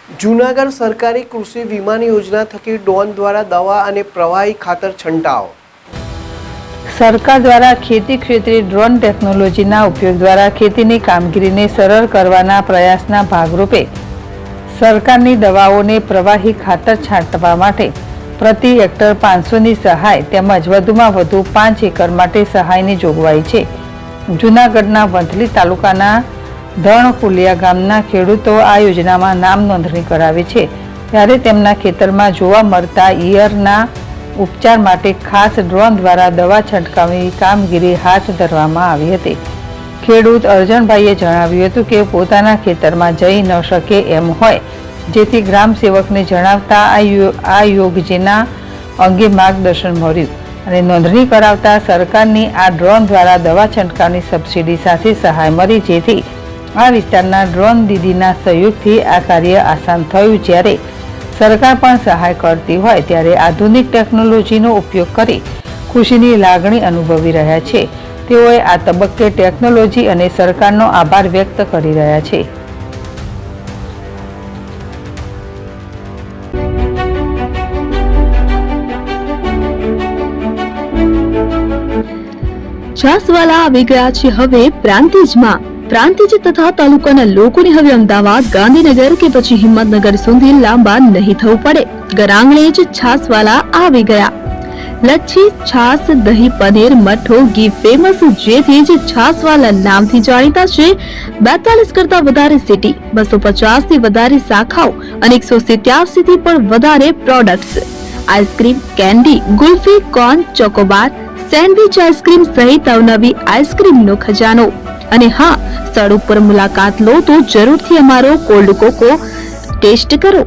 જૂનાગઢ સરકારી કૃષિ વીમા યોજના થકી ડ્રોન દ્વારા દવા અને પ્રવાહી ખાતર છંટાવ. સરકાર દ્વારા ખેતી ક્ષેત્રે ડ્રોન ટેકનોલોજીના ઉપયોગ દ્વારા ખેતીની કામગીરીને સરળ કરવાના પ્રયાસના ભાગરૂપે સરકારની દવાઓને પ્રવાહી ખાતર છાંટવા માટે પ્રતિ હેક્ટર 500ની સહાય તેમજ વધુમાં વધુ 5 એકર માટે સહાયની જોગવાઈ છે. જૂનાગઢના વંથલી તાલુકાના ધણકુલિયા ગામના ખેડૂતો આ યોજનામાં નામ નોંધણી કરાવી છે, ત્યારે તેમના ખેતરમાં જોવા મળતા ઈયળના ઉપચાર માટે ખાસ ડ્રોન દ્વારા દવા છંટકાવની કામગીરી હાથ ધરવામાં આવી હતી. ખેડૂત અર્જણભાઈએ જણાવ્યું હતું કે પોતાના ખેતરમાં જઈ ન શકે એમ હોય, જેથી ગ્રામ સેવકને જણાવતા આ યોજના અંગે માર્ગદર્શન મળ્યું અને નોંધણી કરાવતા સરકારની આ ડ્રોન દ્વારા દવા છંટકાવની સબસિડી સાથે સહાય મળી, જેથી આ વિસ્તારના ડ્રોન દીદીના સહયોગથી આ કાર્ય આસાન થયું. જ્યારે સરકાર પણ સહાય કરતી હોય ત્યારે આધુનિક ટેકનોલોજીનો ઉપયોગ કરી ખુશીની લાગણી અનુભવી રહ્યા છે. તેઓએ આ તબક્કે ટેકનોલોજી અને સરકારનો આભાર વ્યક્ત કરી રહ્યા છે. છાસવાલા આવી ગયા છે હવે પ્રાંતિજમાં. પ્રાંતિજ તથા તાલુકાના લોકોને હવે અમદાવાદ, ગાંધીનગર કે પછી હિંમતનગર સુધી લાંબા નહીં થવું પડે. ઘર જ છાસવાલા આવી ગયા. લચ્છી, છાસ, દહીં, પનીર, મઠો, ઘી ફેમસ, જેથી જ છાસવાલા નામથી જાણીતા છે. 42 કરતા વધારે સિટી, 250 થી વધારે શાખાઓ અને 187 થી પણ વધારે products. Ice cream, candy, kulfi, corn, Chocobar, sandwich ice cream સહિત અવનવી આઈસ્ક્રીમનો ખજાનો. અને હા, સ્થળ ઉપર મુલાકાત લો તો જરૂરથી અમારો કોલ્ડ કોકો ટેસ્ટ કરો.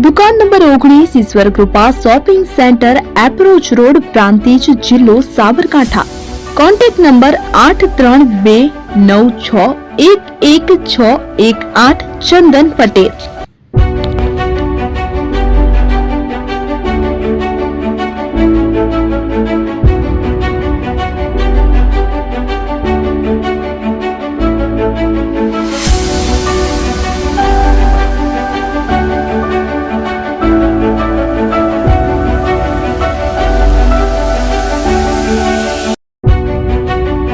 દુકાન number 19, Ishwar Krupa shopping centre, approach road, Prantij, જિલ્લો સાબરકાંઠા. Contact number 8329611618. ચંદન પટેલ.